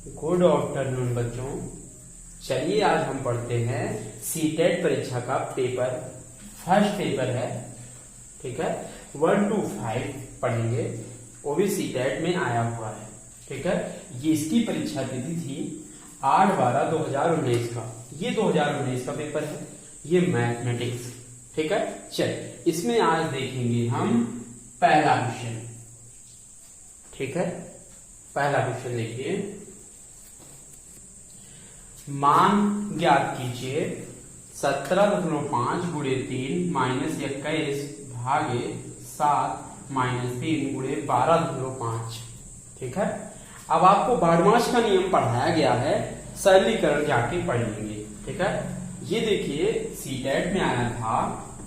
Good afternoon बच्चों। चलिए आज हम पढ़ते हैं सीटेट परीक्षा का पेपर, फर्स्ट पेपर है, ठीक है। 1 to 5 पढ़ेंगे, वो भी सीटेट में आया हुआ है, ठीक है। ये इसकी परीक्षा तिथि थी 8/12/2019 का, ये 2019 का पेपर है, ये मैथमेटिक्स, ठीक है। चलिए इसमें आज देखेंगे हम पहला क्वेश्चन, ठीक है। पहला क्वेश्चन देखिए, मान ज्ञात कीजिए 17.5 गुणे 3 माइनस 21 भागे 7 माइनस 3 गुणे 12.5, ठीक है। अब आपको बारहमास का नियम पढ़ाया गया है, सरलीकरण जाके पढ़ लेंगे, ठीक है। ये देखिए सीटेट में आया था,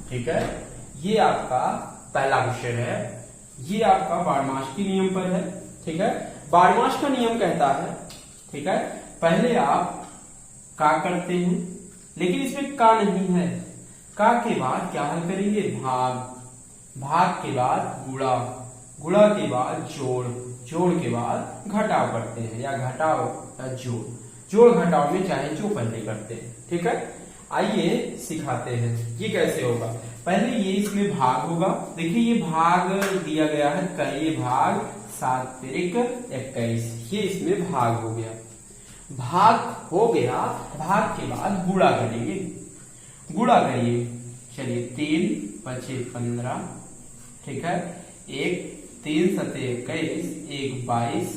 ठीक है। ये आपका पहला क्वेश्चन है, ये आपका बारहमास के नियम पर है, ठीक है। बारहमास का नियम कहता है, ठीक है, पहले आप का करते हैं, लेकिन इसमें का नहीं है। का के बाद क्या हल करेंगे? भाग, भाग के बाद गुणा, गुणा के बाद जोड़, जोड़ के बाद घटाव करते हैं, या घटाव या जोड़, जोड़ घटाव में चाहे जो पहले करते हैं, ठीक है। आइए सिखाते हैं ये कैसे होगा। पहले ये इसमें भाग होगा, देखिए ये भाग दिया गया है, ये भाग 7 तिरिक 21, ये इसमें भाग हो गया। भाग हो गया, भाग के बाद गुणा करेंगे, गुणा करिए। चलिए 3 बचे 15, ठीक है। 1 3 7 21, 1 22,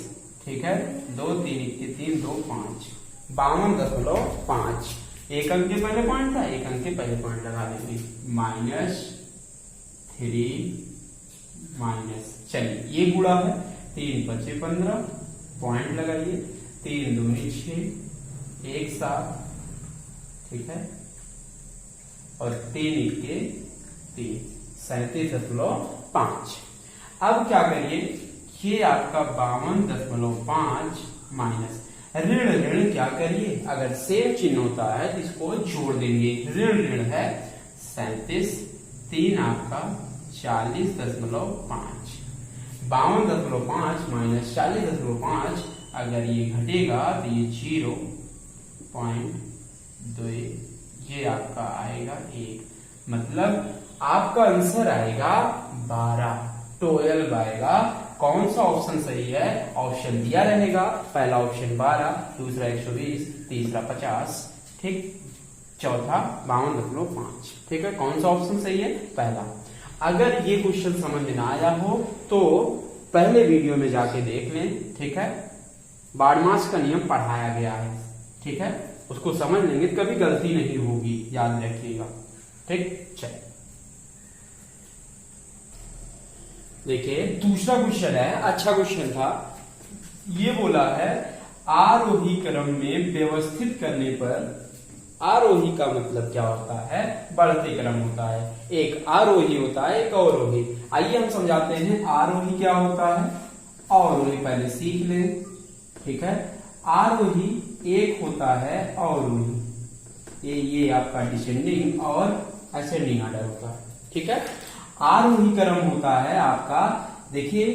ठीक है। 2 3 1 3 2 5, 52.5। एक अंक के पहले पॉइंट था, एक अंक के पहले पॉइंट लगा देंगे, -3 माइनस। चलिए ये गुणा है, 3 बचे 15, पॉइंट लगाइए, 3 दूनी 6, 1 7, ठीक है। और 3 1 3, 37.5। अब क्या करिए, ये आपका 52.5 माइनस ऋण, ऋण क्या करिए, अगर सेम चिन्ह होता है तो इसको जोड़ देंगे, ऋण ऋण है 37, 3 आपका 40.5, 52.5 माइनस 40.5, अगर ये घटेगा तो ये 0.2, ये आपका आएगा 1, मतलब आपका आंसर आएगा 12 आएगा। कौन सा ऑप्शन सही है? ऑप्शन दिया रहेगा, पहला ऑप्शन 12, दूसरा 120, तीसरा 50, ठीक, चौथा 52.5, ठीक है। कौन सा ऑप्शन सही है? पहला। अगर ये क्वेश्चन समझ में ना आया हो तो पहले वीडियो में जाके देख लें, ठीक है। बारहमास का नियम पढ़ाया गया है, ठीक है, उसको समझ लेंगे, कभी गलती नहीं होगी, याद रखिएगा, ठीक। चलिए देखिए दूसरा क्वेश्चन है, अच्छा क्वेश्चन था। ये बोला है आरोही क्रम में व्यवस्थित करने पर, आरोही का मतलब क्या होता है? बढ़ते क्रम होता है, एक आरोही होता है, एक अवरोही। आइए हम समझाते हैं आरोही क्या होता है, अवरोही पहले सीख लें, ठीक है। आरोही एक होता है अवरोही, ये आपका डिसेंडिंग और असेंडिंग ऑर्डर होता है, ठीक है। आरोही क्रम होता है आपका, देखिए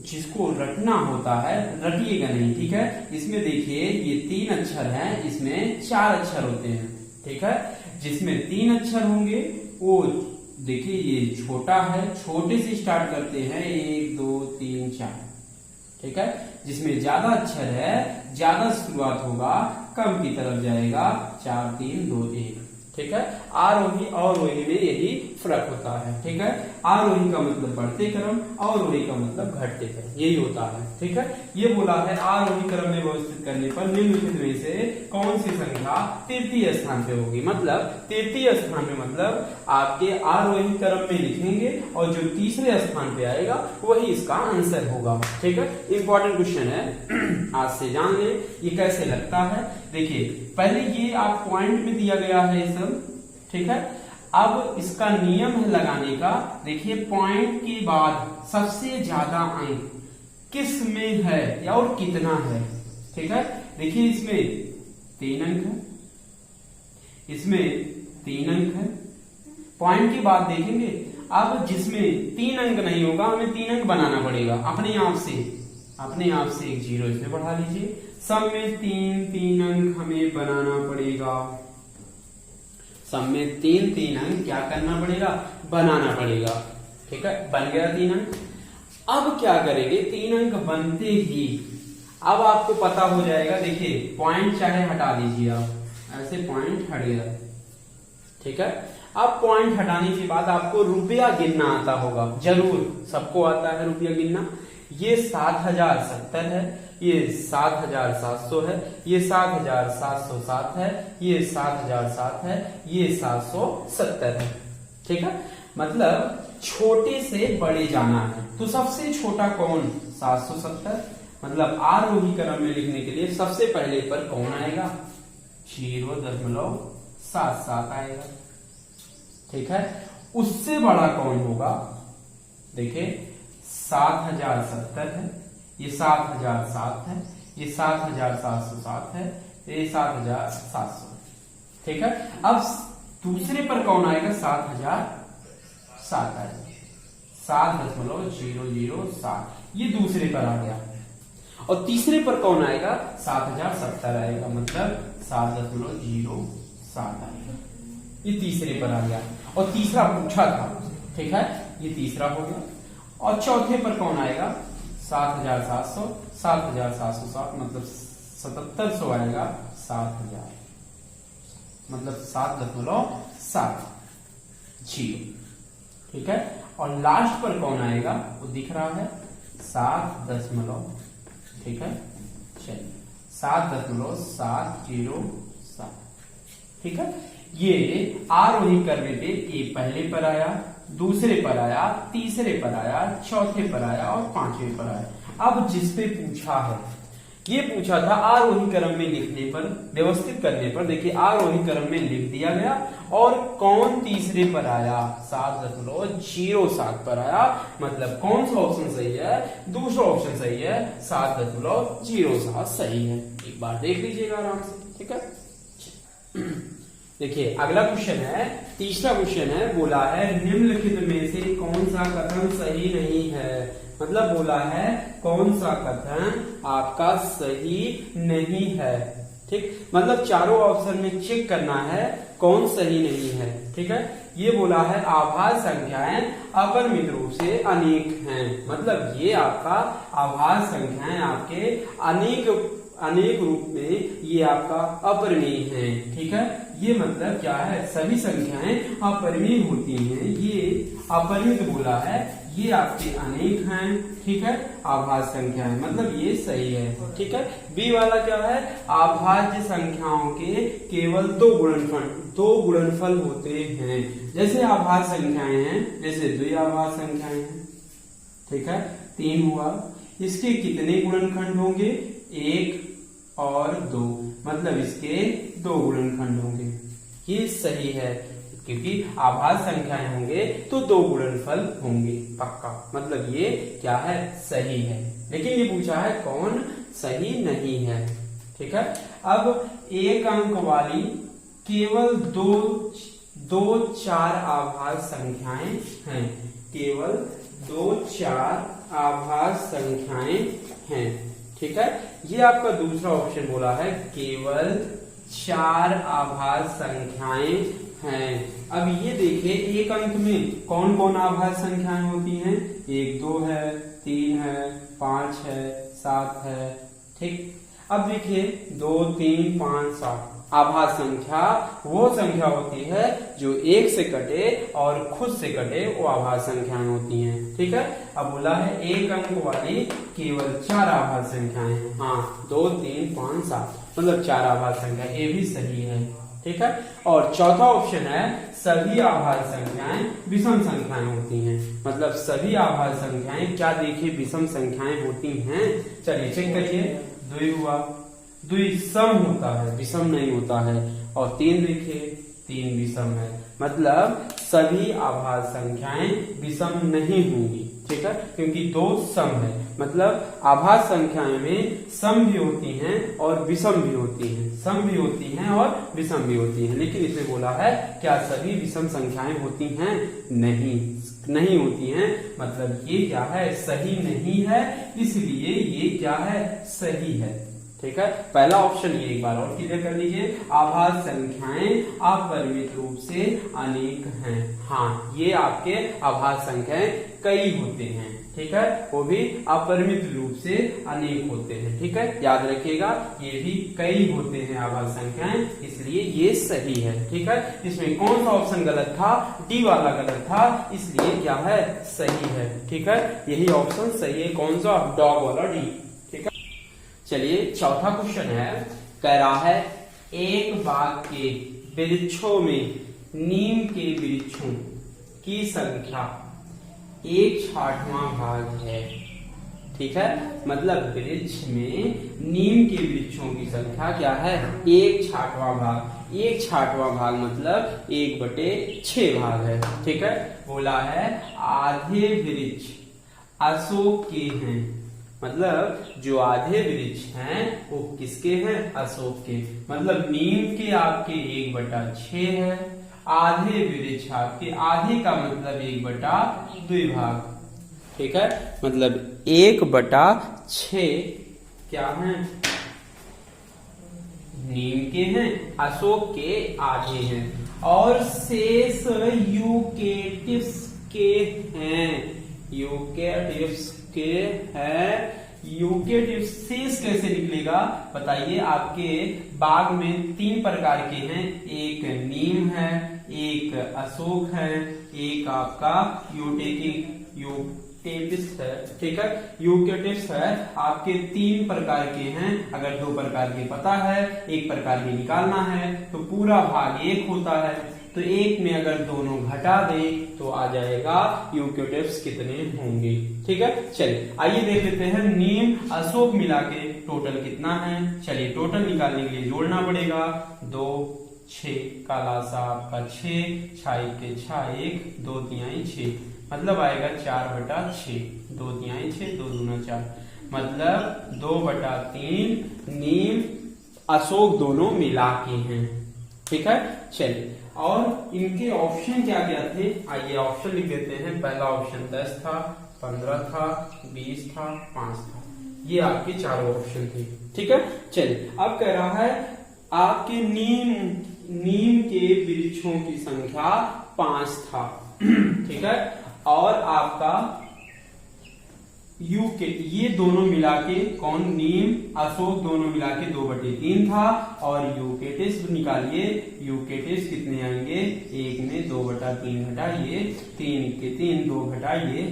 जिसको रटना होता है, रटिएगा नहीं, ठीक है। इसमें देखिए ये 3 अक्षर हैं, इसमें 4 अक्षर होते हैं, ठीक है। जिसमें 3 अक्षर होंगे वो देखिए ये छोटा है, छोटे से स्टार्ट करते हैं, 1 2 3 4, ठीक है। जिसमें ज्यादा अक्षर है, ज्यादा शुरुआत होगा, कम की तरफ जाएगा, 4 3 2 1, ठीक है। आरोही अवरोही में यही फर्क होता है, ठीक है। आरोही का मतलब बढ़ते क्रम, अवरोही का मतलब घटते क्रम, यही होता है, ठीक है। ये बोला है आरोही क्रम में व्यवस्थित करने पर निम्नलिखित में से कौन सी संख्या तृतीय स्थान पे होगी, मतलब तृतीय स्थान पे मतलब आपके आरोही क्रम में लिखेंगे और जो तीसरे स्थान पे आएगा वही इसका आंसर होगा, ठीक है। इंपॉर्टेंट क्वेश्चन है, आज से जान ले ये कैसे लगता है। देखिए पहले ये आप पॉइंट में दिया गया है सब, ठीक है। अब इसका नियम है लगाने का, देखिए पॉइंट के बाद सबसे ज्यादा अंक किस में है या और कितना है, ठीक है। देखिए इसमें 3 अंक है, इसमें 3 अंक है, पॉइंट के बाद देखेंगे। अब जिसमें 3 अंक नहीं होगा हमें 3 अंक बनाना पड़ेगा अपने आप से, अपने आप से एक जीरो इसमें बढ़ा लीजिए। सब में तीन अंक हमें बनाना पड़ेगा। सब में तीन अंक क्या करना पड़ेगा, बनाना पड़ेगा। ठीक है, बन गया 3 अंक। अब क्या करेंगे, 3 अंक बनते ही अब आपको पता हो जाएगा। देखिए पॉइंट चाहे हटा दीजिए आप, ऐसे पॉइंट हट गया। ठीक है, अब पॉइंट हटाने के बाद आपको रुपया गिनना आता होगा, जरूर सबको आता है रुपया गिनना। ये 7070 है, ये 7700 है, ये 7707 है, ये 7007 है, ये 770 है। ठीक है, मतलब छोटे से बड़े जाना है। तो सबसे छोटा कौन, 770। मतलब आरोही क्रम में लिखने के लिए सबसे पहले पर कौन आएगा, 0.77 आएगा। ठीक है, उससे बड़ा कौन होगा, देखिए 7070 है, ये 7007 है, ये 7707 है, ये 7700। ठीक है, अब दूसरे पर कौन आएगा, 7007 आएगा, 7.007, ये दूसरे पर आ गया। और तीसरे पर कौन आएगा, 7070 आएगा, मतलब 7.07 आएगा, ये तीसरे पर आ गया। और तीसरा पूछा था, ठीक है, ये तीसरा हो गया। और चौथे पर कौन आएगा, 7700, 7707, मतलब 7700 आएगा, 7000, मतलब 7.7 जीरो। ठीक है, और लास्ट पर कौन आएगा, वो दिख रहा है 7. ठीक है, चलिए 7.707। ठीक है, ये आरोही करने पे ये पहले पर आया, दूसरे पर आया, तीसरे पर आया, चौथे पर आया और पांचवें पर आया। अब जिस पे पूछा है, ये पूछा था आरोही क्रम में लिखने पर, व्यवस्थित करने पर। देखिए आरोही क्रम में लिख दिया गया और कौन तीसरे पर आया, 7.07 पर आया। मतलब कौन सा ऑप्शन सही है, दूसरा ऑप्शन सही है, 7.07 सही है। एक बार देख लीजिएगा आराम से। ठीक है, देखिए अगला क्वेश्चन है, तीसरा क्वेश्चन है, बोला है निम्नलिखित में से कौन सा कथन सही नहीं है। मतलब बोला है कौन सा कथन आपका सही नहीं है। ठीक, मतलब चारों ऑप्शन में चेक करना है कौन सही नहीं है। ठीक है, ये बोला है आभाज्य संख्याएं अपरिमित रूप से अनेक हैं। मतलब ये आपका आभाज्य संख्याएं आपके अनेक रूप में ये आपका अपरिमेय है। ठीक है, ये मतलब क्या है, सभी संख्याएं अपरिमेय होती हैं। ये अपरिमित बोला है, ये आपके अनेक हैं। ठीक है, आभाज्य संख्याएं, मतलब ये सही है। ठीक है, बी वाला क्या है, आभाज्य संख्याओं के केवल दो गुणनफल होते हैं। जैसे आभाज्य संख्याएं हैं, जैसे द्विआभाज्य संख्याएं हैं। ठीक है, 3 हुआ, इसके कितने गुणनखंड होंगे, 1 और 2, मतलब इसके 2 गुणनखंड होंगे। ये सही है, क्योंकि आभाज्य संख्याएं होंगे तो 2 गुणनफल होंगे पक्का। मतलब ये क्या है, सही है। लेकिन ये पूछा है कौन सही नहीं है। ठीक है, अब 1 अंक वाली केवल दो 4 आभाज्य संख्याएं हैं। केवल 2 4 आभाज्य संख्याएं हैं। ठीक है, ये आपका दूसरा ऑप्शन बोला है, केवल 4 आभाज्य संख्याएं हैं। अब ये देखिए 1 अंक में कौन कौन आभाज्य संख्याएं होती हैं, 1 2 है, 3 है, 5 है, 7 है। ठीक, अब देखिए 2 3 5 7 आभाज्य संख्या वो संख्या होती है जो 1 से कटे और खुद से कटे, वो आभाज्य संख्याएं होती हैं। ठीक है, अब बोला है 1 अंक वाली केवल 4 आभाज्य संख्याएं हैं। हाँ, 2 3 5 7, मतलब 4 आभाज्य संख्या, ये भी सही है। ठीक है, और चौथा ऑप्शन है सभी आभाज्य संख्याएं विषम संख्याएं होती हैं। मतलब सभी आभाज्य संख्याएं क्या देखिए विषम संख्याएं होती हैं। चलिए चेक करिए, 2 हुआ, 2 सम होता है, विषम नहीं होता है। और 3 देखिए, 3 विषम है। मतलब सभी आभाज्य संख्याएं विषम नहीं होंगी। ठीक है, क्योंकि 2 सम है। मतलब आभाज्य संख्याएं में सम भी होती हैं और विषम भी होती हैं, सम भी होती हैं और विषम भी होती हैं। लेकिन इसमें बोला है क्या सभी विषम संख्याएं होती हैं, नहीं। नहीं होती हैं, मतलब ये क्या है, सही नहीं है, इसलिए ये क्या है, सही है। ठीक है, पहला ऑप्शन ये एक बार और क्लियर कर लीजिए, आभाज्य संख्याएं अपरिमित रूप से अनेक हैं। हाँ, ये आपके आभाज्य संख्याएं कई होते हैं, ठीक है, वो भी अपरिमित रूप से अनेक होते हैं। ठीक है, याद रखिएगा, ये भी कई होते हैं आभाज्य संख्याएं, इसलिए ये सही है। ठीक है, इसमें कौन सा ऑप्शन गलत था, डी वाला गलत था, इसलिए क्या है, सही है। ठीक है, यही ऑप्शन सही है, कौन सा, डॉग वाला डी। ठीक है, चलिए चौथा क्वेश्चन है, कह रहा है एक बाग के वृक्षों में नीम के वृक्षों की संख्या 1/6वां भाग है। ठीक है, मतलब वृक्ष में नीम के वृक्षों की संख्या क्या है, 1/6वां भाग। 1/6वां भाग मतलब 1/6 भाग है। ठीक है, बोला है आधे वृक्ष अशोक के हैं, मतलब जो आधे वृक्ष हैं वो किसके हैं, अशोक के, मतलब नीम के आपके 1/6 है, आधे वृक्ष आपके, आधे का मतलब 1/2 भाग। ठीक है, मतलब 1/6 क्या है, नीम के हैं, अशोक के आधे हैं, और शेष यूकेटिव्स के हैं, यूकेटिव्स के हैं। यूकेटिव्स शेष कैसे निकलेगा बताइए, आपके बाग में 3 प्रकार के हैं, एक नीम है, एक अशोक है, एक आपका यूकेटिव्स है। ठीक है, यूकेटिव्स है आपके 3 प्रकार के हैं, अगर 2 प्रकार के पता है, 1 प्रकार के निकालना है, तो पूरा भाग 1 होता है, तो 1 में अगर दोनों घटा दे तो आ जाएगा यूकेटिव्स कितने होंगे। ठीक है, चलिए आइए देख लेते हैं नीम अशोक मिला के टोटल कितना है। चलिए टोटल निकालने के लिए जोड़ना पड़ेगा, 2 6 का लासा आपका 6, 6 के 6, 1 2 3 6, मतलब आएगा 4/6, 2 3 6, 2 दूना 4, मतलब 2/3 नीम अशोक दोनों मिला के हैं। ठीक है, चलिए, और इनके ऑप्शन क्या क्या थे, आइए ऑप्शन लिख देते हैं। पहला ऑप्शन 10 था, 15 था, 20 था, 5 था, ये आपके चारों ऑप्शन थे। ठीक है, चलिए अब कह रहा है आपके नीम के वृक्षों की संख्या 5 था। ठीक है, और आपका ये दोनों मिला के, कौन, नीम अशोक दोनों मिला के 2/3 था, और यूकेटिव्स निकालिए, यूकेटिव्स कितने आएंगे, 1 में 2/3 घटाइए, 3 के 3, 2 घटाइए,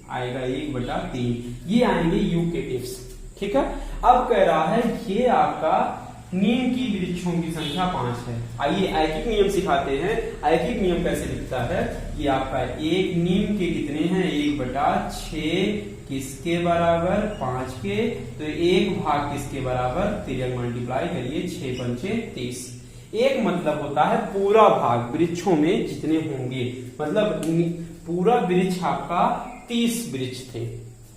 आएगा 1/3, ये आएंगे यूकेटिव्स। ठीक है, अब कह रहा है ये आपका नीम की वृक्षों की संख्या 5 है। आइए ऐकिक नियम सिखाते हैं, ऐकिक नियम कैसे लिखता है कि आपका एक नीम के कितने हैं, 1/6 किसके बराबर, 5 के, तो 1 भाग किसके बराबर, 3 मल्टीप्लाई करिए, 6 पंचे 30। एक मतलब होता है पूरा भाग वृक्षों में जितने होंगे, मतलब पूरा वृक्ष आपका 30 वृक्ष थे,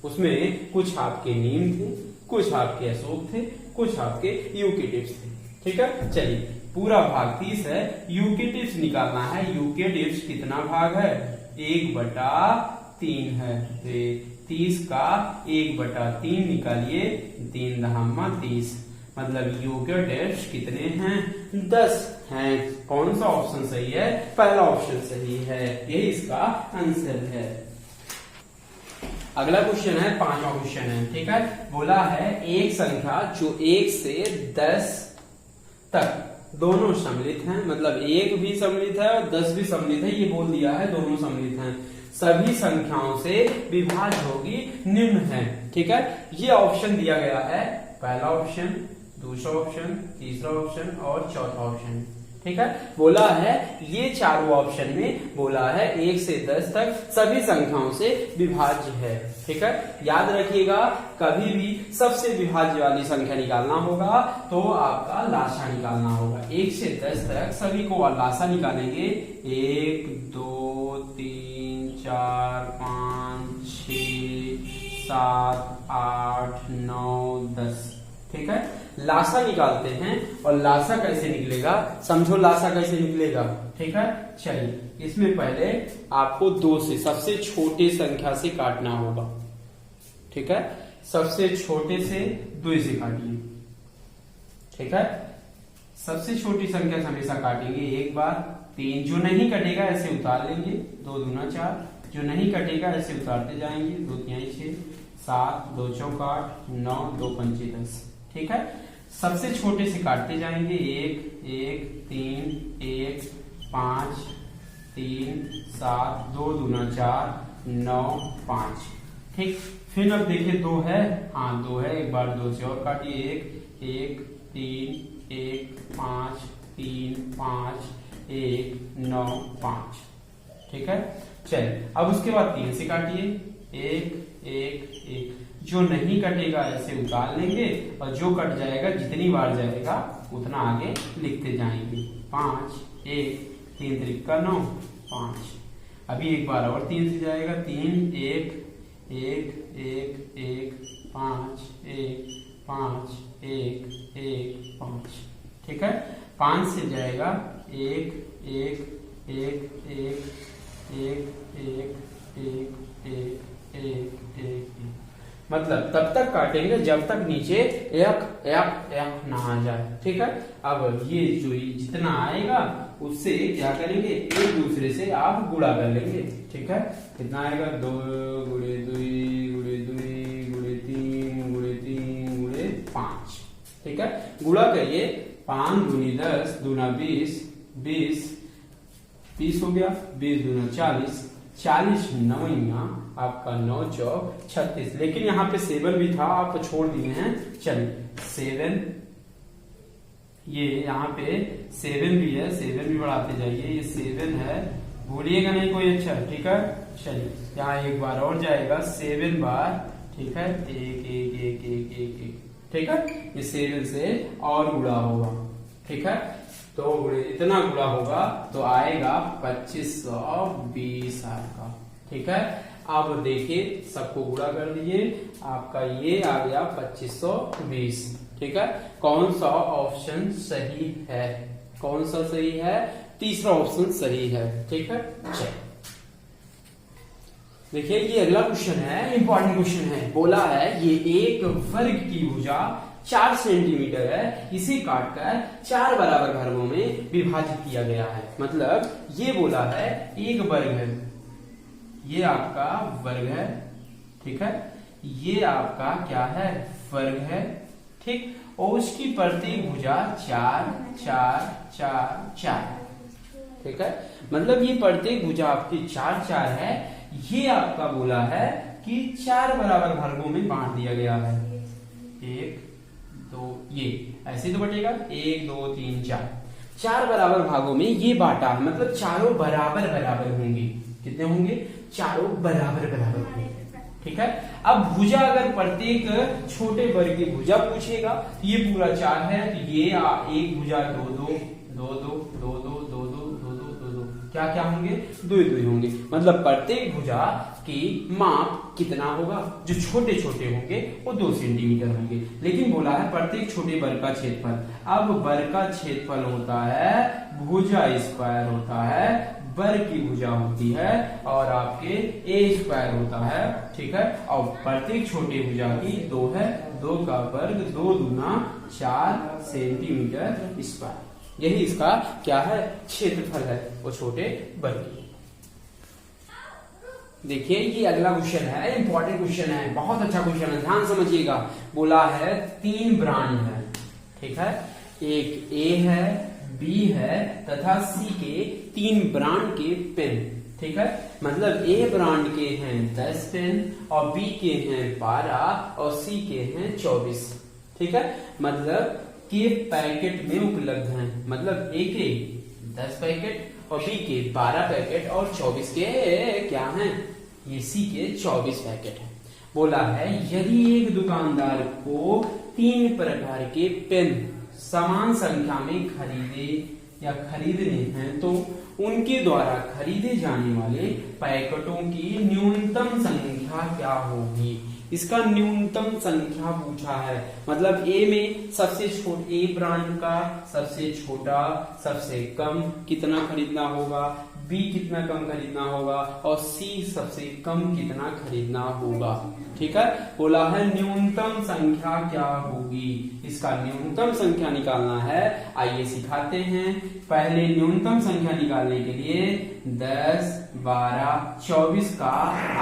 उसमें कुछ आपके नीम थे, कुछ आपके अशोक थे, कुछ आपके यूकेटिव्स थे। ठीक है, चलिए पूरा भाग 30 है, यूकेटिव्स निकालना है, यूकेटिव्स कितना भाग है, 1/3 है, 30 का 1/3 निकालिए, 3 दहामा 30, मतलब यूकेटिव्स कितने हैं, 10 हैं। कौन सा ऑप्शन सही है, पहला ऑप्शन सही है, यही इसका आंसर है। अगला क्वेश्चन है, 5वां क्वेश्चन है। ठीक है, बोला है एक संख्या जो 1 से 10 तक दोनों सम्मिलित हैं, मतलब 1 भी सम्मिलित है और 10 भी सम्मिलित है, ये बोल दिया है दोनों सम्मिलित हैं, सभी संख्याओं से विभाज्य होगी, निम्न है। ठीक है, ये ऑप्शन दिया गया है, पहला ऑप्शन, दूसरा ऑप्शन, तीसरा ऑप्शन और चौथा ऑप्शन। ठीक है, बोला है ये चारों ऑप्शन में बोला है 1 से 10 तक सभी संख्याओं से विभाज्य है। ठीक है, याद रखिएगा कभी भी सबसे विभाज्य वाली संख्या निकालना होगा तो आपका लासा निकालना होगा। 1 से 10 तक सभी को लासा निकालेंगे, 1 2 3 4 5 6 7 8 9 10। ठीक है, लासा निकालते हैं। और लासा कैसे निकलेगा, समझो लासा कैसे निकलेगा। ठीक है, चलिए इसमें पहले आपको 2 से, सबसे छोटे संख्या से काटना होगा। ठीक है, सबसे छोटे से 2 से काटिए। ठीक है, सबसे छोटी संख्या से हमेशा काटेंगे एक बार। 3 जो नहीं कटेगा ऐसे उतार लेंगे, 2 दूना 4, जो नहीं कटेगा ऐसे उतारते जाएंगे, 2 तिहाई 6, 7, 2 चौक 8, 9, 2 पंचे 10। ठीक है, सबसे छोटे से काटते जाएंगे, 1, 1, 3, 1, 5, 3, 7, 2 दूना 4, 9, 5। ठीक, फिर अब देखिए 2 है, हाँ 2 है, एक बार 2 से और काटिए, 1, 1, 3, 1, 5, 3, 5, 1, 9, 5। ठीक है, चलिए अब उसके बाद 3 से काटिए, 1, 1, 1, जो नहीं कटेगा ऐसे उतार लेंगे और जो कट जाएगा जितनी बार जाएगा उतना आगे लिखते जाएंगे। 5, 1, 3 त्रिका 9, 5। अभी एक बार और 3 से जाएगा, 3, 1, 1, 1, 1, 5, 1, 5, 1, 1, 5। ठीक है, 5 से जाएगा, 1, 1, 1, 1, 1, 1, 1, 1, 1, 1। मतलब तब तक काटेंगे जब तक नीचे एक एक एक ना आ जाए। ठीक है, अब ये जो जितना आएगा उससे क्या करेंगे, एक दूसरे से आप गुणा कर लेंगे। ठीक है, कितना आएगा, 2 गुणे 2 गुणे 2 गुणे 3 गुणे 3 गुणे 5। ठीक है, गुणा करिए, 5 गुनी 10 दूना 20, 20 हो गया, 20 दूना 40, 40 नवैया आपका 9 चौक 36। लेकिन यहाँ पे 7 भी था, आप छोड़ दिए हैं। चलिए 7, ये यहाँ पे 7 भी है, 7 भी बढ़ाते जाइए, ये 7 है, भूलिएगा नहीं कोई। अच्छा ठीक है, चलिए यहाँ एक बार और जाएगा, 7 बार। ठीक है, 1 1 1 1 1 1। ठीक है, ये 7 से और गुणा होगा। ठीक है, तो इतना गुणा होगा तो आएगा 2520 आपका। ठीक है, अब देखिए सबको गुणा कर दीजिए, आपका ये आ गया 2520। ठीक है, कौन सा ऑप्शन सही है, कौन सा सही है, तीसरा ऑप्शन सही है। ठीक है, चलिए देखिए ये अगला क्वेश्चन है, इंपॉर्टेंट क्वेश्चन है। बोला है ये एक वर्ग की भुजा 4 सेंटीमीटर है, इसे काटकर 4 बराबर भागों में विभाजित किया गया है। मतलब ये बोला है एक वर्ग है, ये आपका वर्ग है। ठीक है, ये आपका क्या है, वर्ग है। ठीक, और उसकी प्रत्येक भुजा 4 4 4 4। ठीक है, मतलब ये प्रत्येक भुजा आपकी 4 4 है। ये आपका बोला है कि 4 बराबर भागों में बांट दिया गया है। 1 2, ये ऐसे तो बटेगा, 1 2 3 4, 4 बराबर भागों में ये बांटा है। मतलब चारों बराबर बराबर होंगे। कितने होंगे, चारों बराबर बराबर होंगे। ठीक है, अब भुजा अगर प्रत्येक छोटे वर्ग की भुजा पूछेगा तो ये पूरा 4 है, तो ये एक भुजा 2 2 2 2 2 2 2 2 2 2 2, क्या क्या होंगे, 2 2 होंगे। मतलब प्रत्येक भुजा की माप कितना होगा, जो छोटे छोटे होंगे वो 2 सेंटीमीटर होंगे। लेकिन बोला है प्रत्येक छोटे वर्ग का क्षेत्रफल। अब वर्ग का क्षेत्रफल होता है भुजा स्क्वायर होता है, वर्ग की भुजा होती है, और आपके ए स्क्वायर होता है। ठीक है, और प्रत्येक छोटे भुजा की 2 है, 2 का वर्ग 2 दूना 4 सेंटीमीटर स्क्वायर। यही इसका क्या है, क्षेत्रफल है वो छोटे वर्ग की। देखिए ये अगला क्वेश्चन है, इंपॉर्टेंट क्वेश्चन है, बहुत अच्छा क्वेश्चन है, ध्यान समझिएगा। बोला है 3 ब्रांड है। ठीक है, एक ए है, बी है तथा सी के 3 ब्रांड के पेन। ठीक है, मतलब ए ब्रांड के हैं 10 पेन और बी के हैं 12 और सी के हैं 24। ठीक है, मतलब के पैकेट में उपलब्ध हैं। मतलब ए के 10 पैकेट और बी के 12 पैकेट और 24 के क्या हैं, ये सी के 24 पैकेट है। बोला है यदि एक दुकानदार को 3 प्रकार के पेन समान संख्या में खरीदने हैं तो उनके द्वारा खरीदे जाने वाले पैकेटों की न्यूनतम संख्या क्या होगी। इसका न्यूनतम संख्या पूछा है। मतलब ए में सबसे छोटा, ए ब्रांड का सबसे छोटा सबसे कम कितना खरीदना होगा, बी कितना कम खरीदना होगा और सी सबसे कम कितना खरीदना होगा। ठीक है, बोला है न्यूनतम संख्या क्या होगी, इसका न्यूनतम संख्या निकालना है। आइए सिखाते हैं। पहले न्यूनतम संख्या निकालने के लिए 10, 12, 24 का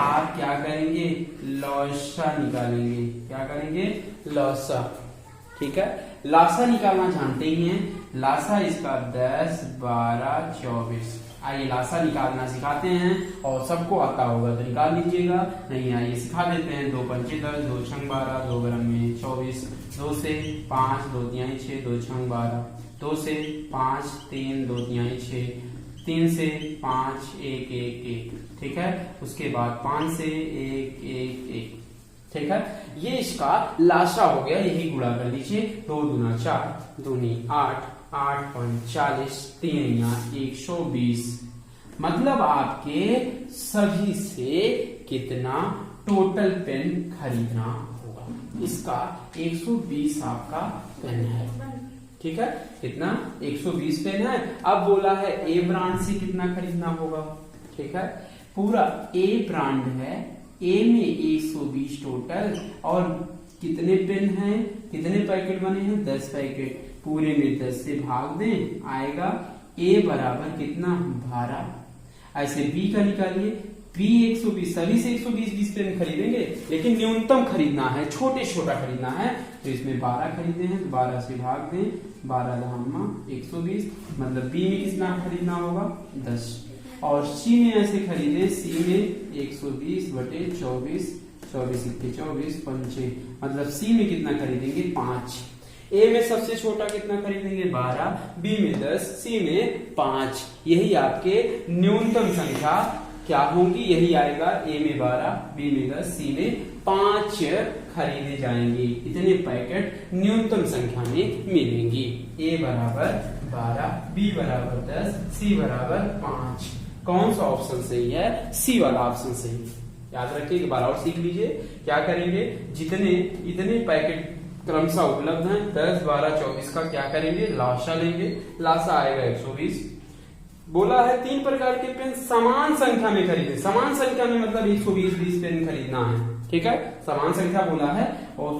आप क्या करेंगे, लॉसा निकालेंगे। क्या करेंगे, लॉसा। ठीक है, लासा निकालना जानते ही हैं। लासा इसका 10, 12, 24। आइए लासा निकालना सिखाते हैं और सबको आता होगा तो निकाल लीजिएगा, नहीं आइए सिखा देते हैं। 2 पंचे 10, 2 छंग 12, 2 गरम में 24, 2 से 5, 2 तिहाई 6, 2 छंग 12, 2 से 5, 3, 2 तिहाई 6, 3 से 5, 1, 1, 1। ठीक है, उसके बाद 5 से 1, 1, 1। ठीक है, ये इसका लासा हो गया। यही गुणा कर लीजिए। 2 दूना 4, दूनी 8, 8 पंच 40, 3 या 120। मतलब आपके सभी से कितना टोटल पेन खरीदना होगा, इसका 120 आपका पेन है। ठीक है, कितना 120 पेन है। अब बोला है ए ब्रांड से कितना खरीदना होगा। ठीक है, पूरा ए ब्रांड है, ए में 120 टोटल और कितने पेन हैं, कितने पैकेट बने हैं, 10 पैकेट। पूरे में 10 से भाग दें, आएगा ए बराबर कितना, 12। ऐसे बी का निकालिए, बी 120, सभी से 120 पेन खरीदेंगे, लेकिन न्यूनतम खरीदना है, छोटे छोटा खरीदना है, तो इसमें 12 खरीदे हैं, तो 12 से भाग दें, 12 धामा 120। मतलब बी में कितना खरीदना होगा, 10। और सी में ऐसे खरीदे, सी में 120 बटे 24, 24 इक्के 24 पंचे। मतलब सी में कितना खरीदेंगे, 5। ए में सबसे छोटा कितना खरीदेंगे, 12, बी में 10, सी में 5। यही आपके न्यूनतम संख्या क्या होगी, यही आएगा। ए में 12, बी में 10, सी में 5 खरीदे जाएंगे। इतने पैकेट न्यूनतम संख्या में मिलेंगी। ए बराबर 12, बी बराबर 10, सी बराबर 5। कौन सा ऑप्शन सही है, सी वाला ऑप्शन सही है। याद रखिए, एक बार और सीख लीजिए। क्या करेंगे, जितने इतने पैकेट क्रमशः उपलब्ध हैं 10, 12, 24 का क्या करेंगे, लासा लेंगे। लासा आएगा 120। बोला है 3 प्रकार के पेन समान संख्या में खरीदे। समान संख्या में मतलब 120 पेन खरीदना है। ठीक है, समान संख्या बोला है और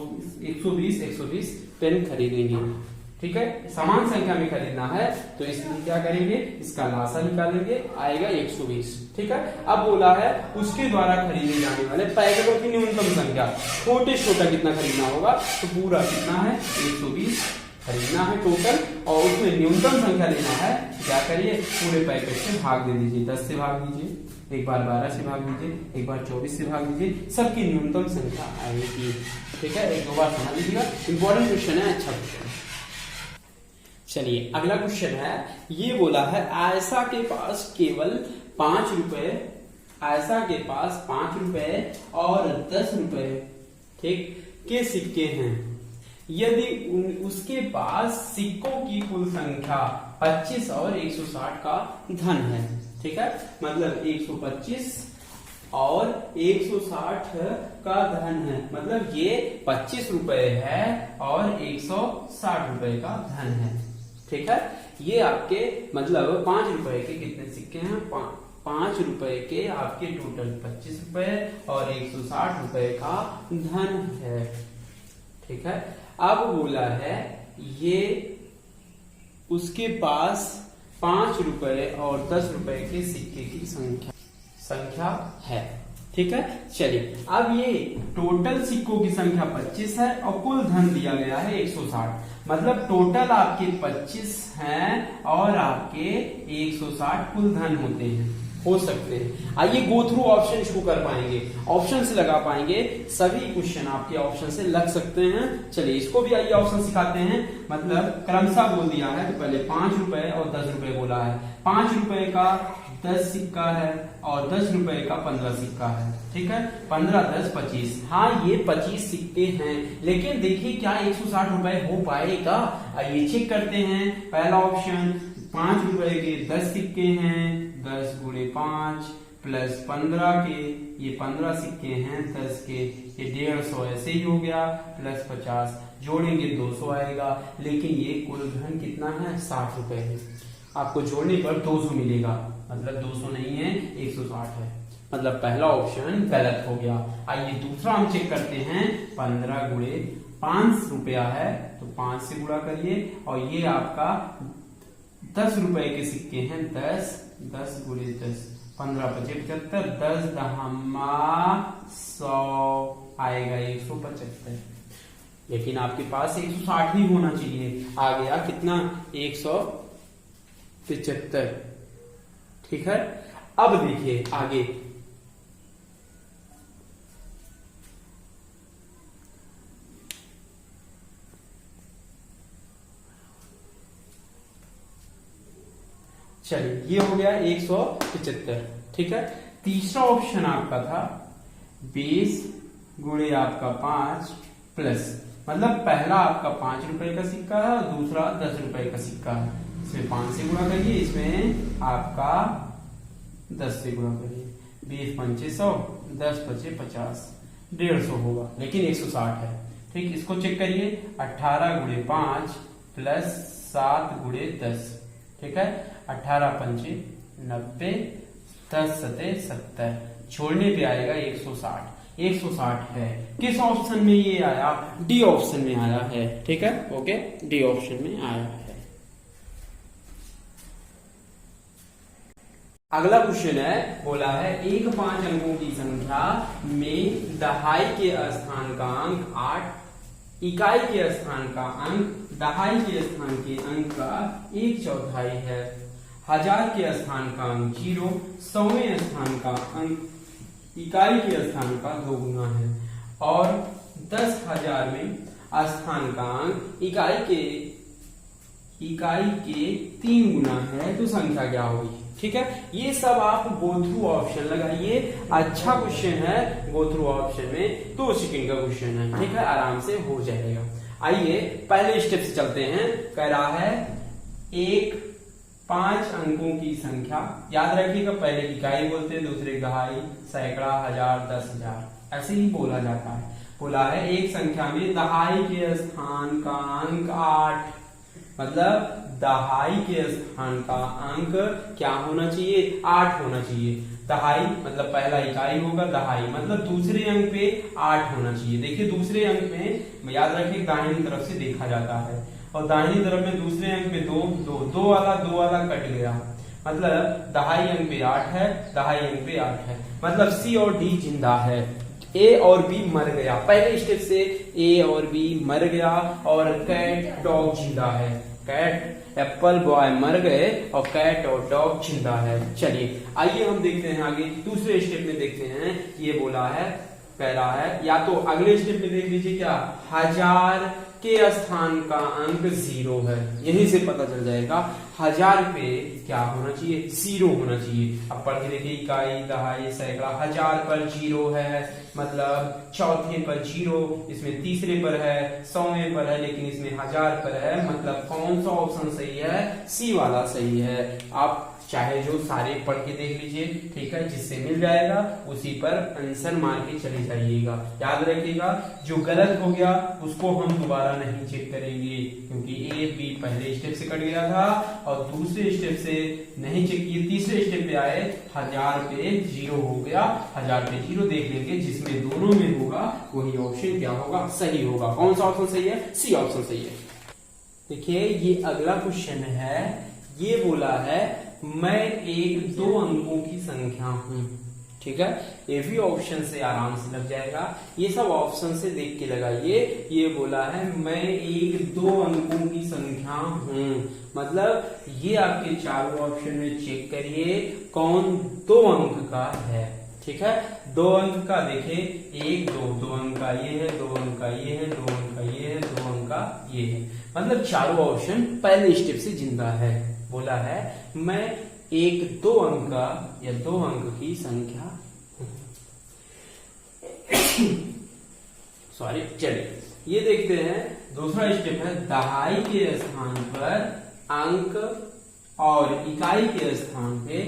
120 पेन खरीदेंगे। ठीक है, समान संख्या में खरीदना है तो इसमें क्या करेंगे, इसका लासा निकालेंगे, आएगा 120। ठीक है, अब बोला है उसके द्वारा खरीदे जाने वाले पैकेटों की न्यूनतम संख्या, छोटे छोटा कितना खरीदना होगा, तो पूरा कितना है, 120 खरीदना है टोटल, और उसमें न्यूनतम संख्या लेना है। क्या करिए, पूरे पैकेट से भाग दे दीजिए, 10 से भाग दीजिए, एक बार 12 से भाग दीजिए, एक बार 24 से भाग दीजिए, सबकी न्यूनतम संख्या आएगी। ठीक है, एक दो बार समझ लीजिएगा, इंपॉर्टेंट क्वेश्चन है, अच्छा क्वेश्चन। चलिए अगला क्वेश्चन है, ये बोला है आयशा के पास केवल 5 रुपए, आयशा के पास 5 रुपए और 10 रुपए ठीक के सिक्के हैं। यदि उसके पास सिक्कों की कुल संख्या 25 और 160 का धन है। ठीक है, मतलब 125 और 160 का धन है, मतलब ये 25 रुपए है और 160 रुपए का धन है। ठीक है, ये आपके मतलब 5 रुपए के कितने सिक्के हैं, 5 रुपए के आपके टोटल 25 रुपए और 160 रुपए का धन है। ठीक है, अब बोला है ये उसके पास 5 रुपए और 10 रुपए के सिक्के की संख्या है। ठीक है, चलिए अब ये टोटल सिक्कों की संख्या 25 है और कुल धन दिया गया है 160, मतलब टोटल आपके 25 हैं और आपके 160 कुल धन होते हैं, हो सकते हैं। आइए गो थ्रू ऑप्शन शुरू कर पाएंगे, ऑप्शन से लगा पाएंगे, सभी क्वेश्चन आपके ऑप्शन से लग सकते हैं। चलिए इसको भी आइए ऑप्शन सिखाते हैं। मतलब क्रमशः बोल दिया है, तो पहले 5 रुपए और 10 रुपए बोला है। 5 रुपए का 10 सिक्का है और 10 रुपए का 15 सिक्का है। ठीक है, 15, 10, 25। हाँ, ये 25 सिक्के हैं, लेकिन देखिए क्या 160 रुपए हो पाएगा, आइए चेक करते हैं। पहला ऑप्शन 5 रुपए के 10 सिक्के हैं, 10 गुणे 5 प्लस 15 के, ये 15 सिक्के हैं 10 के, ये 150 ऐसे ही हो गया, प्लस 50 जोड़ेंगे 200 आएगा, लेकिन ये कुल धन कितना है 60 रुपए है। आपको जोड़ने पर 200 मिलेगा, मतलब 200 नहीं है 160 है, मतलब पहला ऑप्शन गलत हो गया। आइए दूसरा हम चेक करते हैं। 15 गुणे 5 रुपया है तो 5 से गुणा करिए, और ये आपका 10 रुपए के सिक्के हैं 10 गुणे 10, 15 पचे 75, 10 दहमा 100 आएगा 175, लेकिन आपके पास 160 ही होना चाहिए, आ गया कितना 175। ठीक है, अब देखिए आगे। चलिए ये हो गया 175। ठीक है, तीसरा ऑप्शन आपका था 20 गुणे आपका 5 प्लस, मतलब पहला आपका 5 रुपए का सिक्का है और दूसरा 10 रुपए का सिक्का है। इसमें 5 से गुणा करिए, इसमें आपका 10 से गुणा करिए, 20 पंचे 100, 10 पचे 50, 150 होगा, लेकिन 160 है। ठीक, इसको चेक करिए। 18 गुणे 5 प्लस 7 गुणे 10। ठीक है, 18 पंचे 90, 10 सते 70, छोड़ने पे आएगा 160। 160 है, किस ऑप्शन में ये आया? डी ऑप्शन में आया है। ठीक है, ओके, डी ऑप्शन में आया है। अगला क्वेश्चन है, बोला है एक 5 अंकों की संख्या में दहाई के स्थानांक 8, इकाई के स्थान का अंक दहाई के स्थान के अंक का 1/4 है, 1000 के स्थान का अंक 0, 100वें स्थान का अंक इकाई के स्थान का 2 गुना है, और 10,000 में स्थान का अंक इकाई के 3 गुना है, तो संख्या क्या होगी? ठीक है, ये सब आप गो थ्रू ऑप्शन लगाइए। अच्छा क्वेश्चन है, गो थ्रू ऑप्शन में 2 सेकंड का क्वेश्चन है। ठीक है, आराम से हो जाएगा। आइए पहले स्टेप से चलते हैं। कह रहा है एक 5 अंकों की संख्या, याद रखिएगा पहले इकाई बोलते हैं, दूसरे दहाई, सैकड़ा, 1000, 10,000, ऐसे ही बोला जाता है। बोला है एक संख्या में दहाई के स्थान का अंक 8, मतलब दहाई के स्थान का अंक क्या होना चाहिए? 8 होना चाहिए। दहाई मतलब पहला इकाई होगा, दहाई मतलब दूसरे अंक पे 8 होना चाहिए। देखिए दूसरे अंक में याद रखिए दाहिनी तरफ से देखा जाता है, और दाहिनी तरफ में दूसरे अंक में 2 वाला कट गया, मतलब दहाई अंक पे 8 है, दहाई अंक पे 8 है, मतलब सी और डी जिंदा है, ए और बी मर गया। पहले स्टेप से ए और बी मर गया, और कैट डॉग जिंदा है। कैट एप्पल बॉय मर गए और कैट और डॉग जिंदा है। चलिए आइए हम देखते हैं आगे, दूसरे स्टेप में देखते हैं। ये बोला है, कह रहा है, या तो अगले स्टेप में देख लीजिए क्या, 1000 के स्थान का अंक 0 है, यहीं से पता चल जाएगा 1000 पे क्या होना चाहिए? 0 होना चाहिए। अब पढ़ के देखिए, इकाई, दहाई, सैकड़ा, 1000 पर 0 है, मतलब चौथे पर 0, इसमें तीसरे पर है, 100वें पर है, लेकिन इसमें 1000 पर है, मतलब कौन सा ऑप्शन सही है? सी वाला सही है। आप चाहे जो सारे पढ़ के देख लीजिए, ठीक है, जिससे मिल जाएगा उसी पर आंसर मार के चले जाइएगा। याद रखिएगा जो गलत हो गया उसको हम दोबारा नहीं चेक करेंगे, क्योंकि ए बी पहले स्टेप से कट गया था और दूसरे स्टेप से नहीं चेक किए, तीसरे स्टेप पे आए, 1000 पे 0 हो गया, 1000 पे 0 देख लेंगे, जिसमें दोनों में होगा वही ऑप्शन क्या होगा? सही होगा। कौन सा ऑप्शन सही है? सी ऑप्शन सही है। देखिए ये अगला क्वेश्चन है, ये बोला है मैं एक 2 अंकों की संख्या हूं। ठीक है, ये भी ऑप्शन से आराम से लग जाएगा, ये सब ऑप्शन से देख के लगाइए। ये बोला है मैं एक 2 अंकों की संख्या हूं, मतलब ये आपके चारों ऑप्शन में चेक करिए कौन 2 अंक का है। ठीक है, 2 अंक का देखिए, 1 2 अंक का ये है, 2 अंक का ये है, 2 अंक का ये है, 2 अंक का ये है, मतलब चारों ऑप्शन पहले स्टेप से जिंदा है। बोला है मैं एक 2 अंक का या 2 अंक की संख्या सॉरी। चलिए ये देखते हैं, दूसरा स्टेप है दहाई के स्थान पर अंक और इकाई के स्थान पे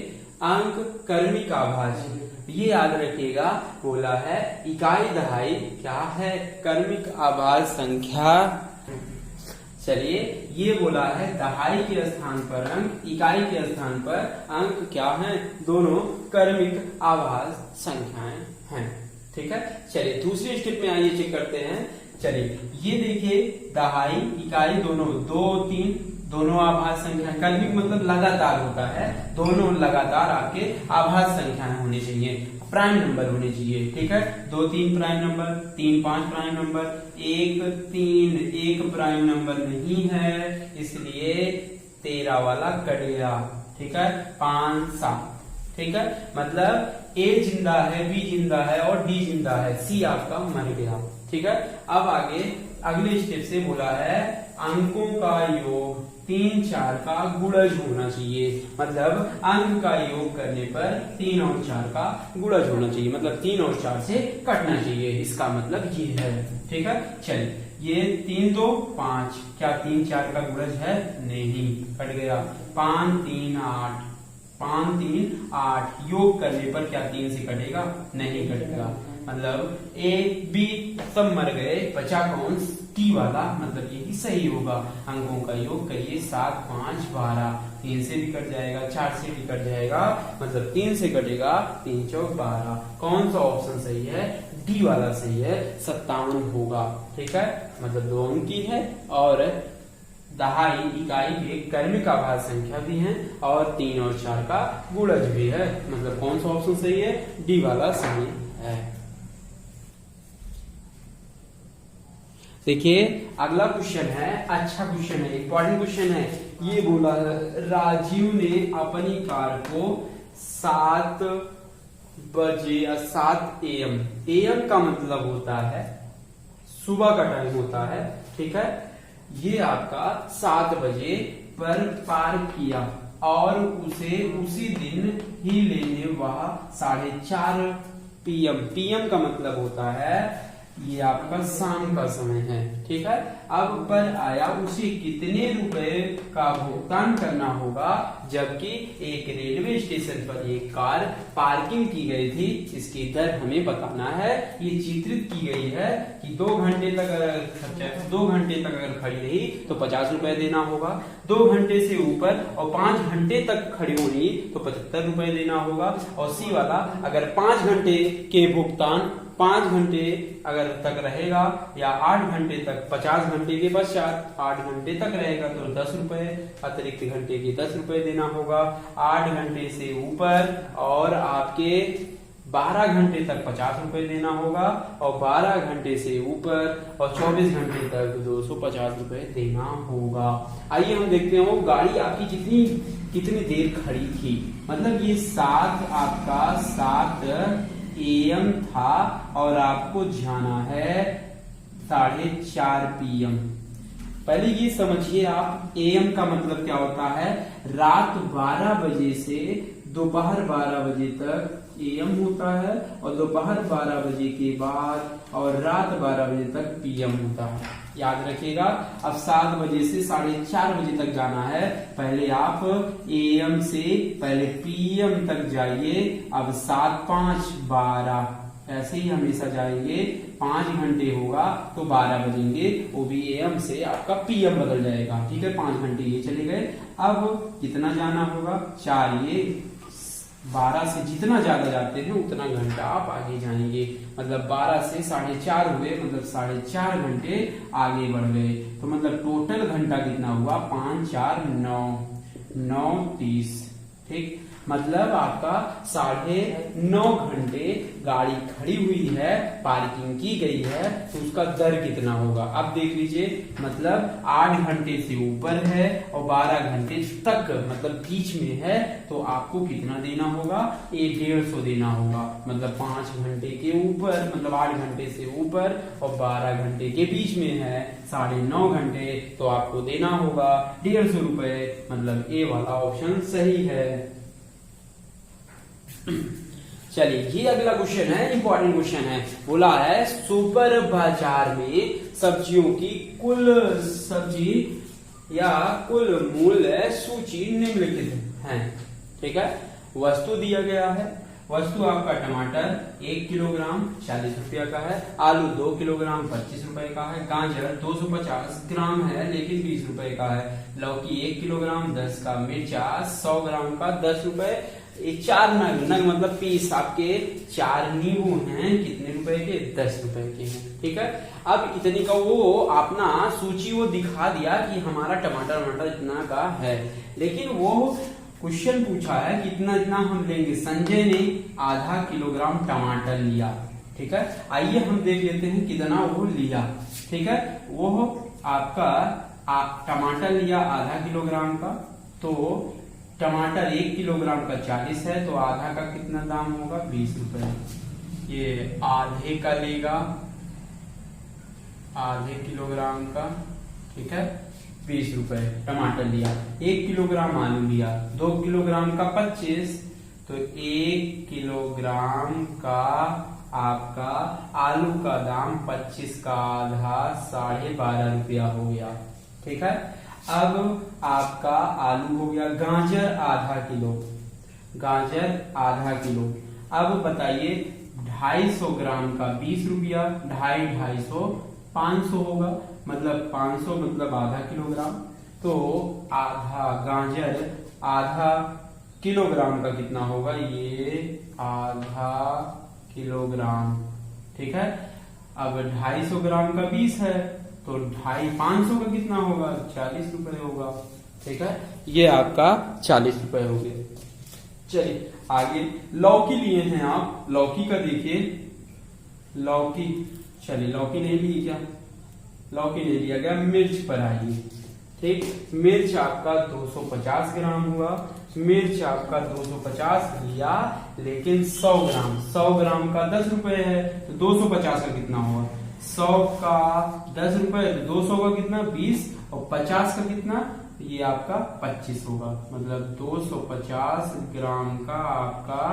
अंक कर्मिक आभाज्य, ये याद रखिएगा। बोला है इकाई दहाई क्या है, कर्मिक आभाज्य संख्या। चलिए ये बोला है दहाई के स्थान पर अंक, इकाई के स्थान पर अंक क्या है, दोनों कर्मिक आभाज्य संख्याएं हैं। ठीक है, चलिए दूसरी स्टेप में आइए चेक करते हैं। चलिए ये देखिए दहाई इकाई दोनों 2 3 दोनों आभाज्य संख्या, कर्मिक मतलब लगातार होता है, दोनों लगातार आपके आभाज्य संख्याएं होनी चाहिए, प्राइम नंबर होने चाहिए। ठीक है, 2 3 prime number, 3 5 prime number, 1 3 1 prime number नहीं है, इसलिए 13 वाला कट गया। ठीक है, 5 7। ठीक है, मतलब ए जिंदा है, बी जिंदा है और डी जिंदा है, सी आपका मर गया। ठीक है, अब आगे अगले स्टेप से बोला है अंकों का योग 3 4 का गुणज होना चाहिए, मतलब अंक का योग करने पर 3 और 4 का गुणज होना चाहिए, मतलब 3 और 4 से कटना चाहिए, इसका मतलब ये है। ठीक है, चलिए ये 3 2 5, क्या 3 4 का गुणज है, नहीं, कट गया। 5 3 8, 5 3 8 योग करने पर क्या 3 से कटेगा, नहीं कटेगा, मतलब ए बी सब मर गए, बचा कौन, टी वाला, मतलब यही सही होगा। अंकों का योग करिए 7 5 12, 3 से भी कट जाएगा, 4 से भी कट जाएगा, मतलब 3 से कटेगा, 3 4 12। कौन सा ऑप्शन सही है, डी वाला सही है, 57 होगा। ठीक है, मतलब 2 अंक की है और दहाई इकाई के कर्मिक आभाज्य संख्या भी है और 3 और 4 का गुणज भी है, मतलब कौन सा ऑप्शन सही है, डी वाला सही है। देखिए अगला क्वेश्चन है, अच्छा क्वेश्चन है, इंपॉर्टेंट क्वेश्चन है। ये बोला राजीव ने अपनी कार को 7 बजे या 7 AM, AM का मतलब होता है सुबह का टाइम होता है। ठीक है, ये आपका 7 बजे पर पार्क किया और उसे उसी दिन ही लेने वह 4:30 PM, PM का मतलब होता है ये आपका शाम का समय है। ठीक है, अब पर आया, उसे कितने रुपए का भुगतान करना होगा, जबकि एक रेलवे स्टेशन पर एक कार पार्किंग की गई थी, इसकी दर हमें बताना है। ये चित्रित की गई है कि 2 घंटे तक अगर 2 घंटे तक अगर खड़ी रही तो 50 रुपए देना होगा, 2 घंटे से ऊपर और 5 घंटे तक खड़ी होनी तो 75 रुपए देना होगा, और सी वाला अगर 5 घंटे के भुगतान 5 घंटे अगर तक रहेगा या 8 घंटे तक, 50 घंटे के पश्चात 8 घंटे तक रहेगा तो 10 रुपए, अतिरिक्त घंटे के 10 रुपए देना होगा। 8 घंटे से ऊपर और आपके 12 घंटे तक 50 रुपए देना होगा, और 12 घंटे से ऊपर और 24 घंटे तक 250 रुपए देना होगा। आइए हम देखते हैं वो गाड़ी आपकी कितनी देर खड़ी थी, मतलब ये 7 आपका 7 AM था और आपको जाना है 4:30 PM। पहले ये समझिए आप, AM का मतलब क्या होता है, रात 12 बजे से दोपहर 12 बजे तक AM होता है, और दोपहर 12 बजे के बाद और रात 12 बजे तक PM होता है। याद रखिएगा, अब 7 बजे से 4:30 बजे तक जाना है, पहले आप AM से पहले PM तक जाइए। अब 7 5 12 ऐसे ही हमेशा जाएंगे, 5 घंटे होगा तो 12 बजेंगे, वो भी AM से आपका PM बदल जाएगा। ठीक है, 5 घंटे ये चले गए। अब कितना जाना होगा, 4, ये 12 से जितना ज्यादा जाते हैं उतना घंटा आप आगे जाएंगे, मतलब 12 से 4:30 हुए, मतलब 4:30 घंटे आगे बढ़ गए, तो मतलब टोटल घंटा कितना हुआ, 5 4 9 9 30। ठीक, मतलब आपका 9.5 घंटे गाड़ी खड़ी हुई है, पार्किंग की गई है, तो उसका दर कितना होगा। अब देख लीजिए, मतलब 8 घंटे से ऊपर है और 12 घंटे तक मतलब बीच में है, तो आपको कितना देना होगा, 150 देना होगा। मतलब 5 घंटे के ऊपर, मतलब 8 घंटे से ऊपर और 12 घंटे के बीच में है 9.5 घंटे, तो आपको देना होगा 150 रुपए, मतलब ए वाला ऑप्शन सही है। चलिए ये अगला क्वेश्चन है, इंपॉर्टेंट क्वेश्चन है। बोला है सुपर बाजार में सब्जियों की कुल सब्जी या कुल मूल्य सूची निम्नलिखित है। ठीक है, वस्तु दिया गया है, वस्तु आपका टमाटर 1 किलोग्राम 40 रुपया का है, आलू 2 किलोग्राम 25 रुपए का है, गाजर 250 ग्राम है लेकिन 20 रुपए का है, लौकी 1 किलोग्राम 10 का, मिर्चा 100 ग्राम का 10 रुपए, 4 नग मतलब पीस आपके 4 नींबू हैं, कितने रुपए के? 10 रुपए के हैं। ठीक है, अब इतनी का वो अपना सूची वो दिखा दिया कि हमारा टमाटर इतना का है, लेकिन वो क्वेश्चन पूछा है कि इतना इतना हम लेंगे। संजय ने आधा किलोग्राम टमाटर लिया। ठीक है, आइए हम देख लेते हैं कितना वो लिया। ठीक है, वो आपका टमाटर लिया आधा किलोग्राम का, तो टमाटर 1 किलोग्राम का 40 है, तो आधा का कितना दाम होगा? 20 रुपए। ये आधे का लेगा, आधे किलोग्राम का, ठीक है, 20 रुपए टमाटर लिया। 1 किलोग्राम आलू लिया, 2 किलोग्राम का 25, तो 1 किलोग्राम का आपका आलू का दाम 25 का आधा 12.5 रुपया हो गया। ठीक है, अब आपका आलू हो गया। गाजर आधा किलो, गाजर आधा किलो। अब बताइए 250 ग्राम का 20 रुपया, 250 500 होगा, मतलब 500 मतलब आधा किलोग्राम, तो आधा गाजर आधा किलोग्राम का कितना होगा? ये आधा किलोग्राम। ठीक है, अब 250 ग्राम का 20 है, तो 500 का कितना होगा? 40 रुपए होगा। ठीक है, ये आपका 40 रुपए हो गए। चलिए आगे लौकी लिए हैं आप, लौकी का देखिए, लौकी, चलिए लौकी नहीं ली क्या? लौकी नहीं लिया गया। मिर्च पर आइए। ठीक, मिर्च आपका 250 ग्राम हुआ, मिर्च आपका 250 लिया, लेकिन 100 ग्राम का 10 रुपए है, तो 250 का कितना हुआ? 100 का 10 रुपए, 200 का कितना? 20, और 50 का कितना? ये आपका 25 होगा, मतलब 250 ग्राम का आपका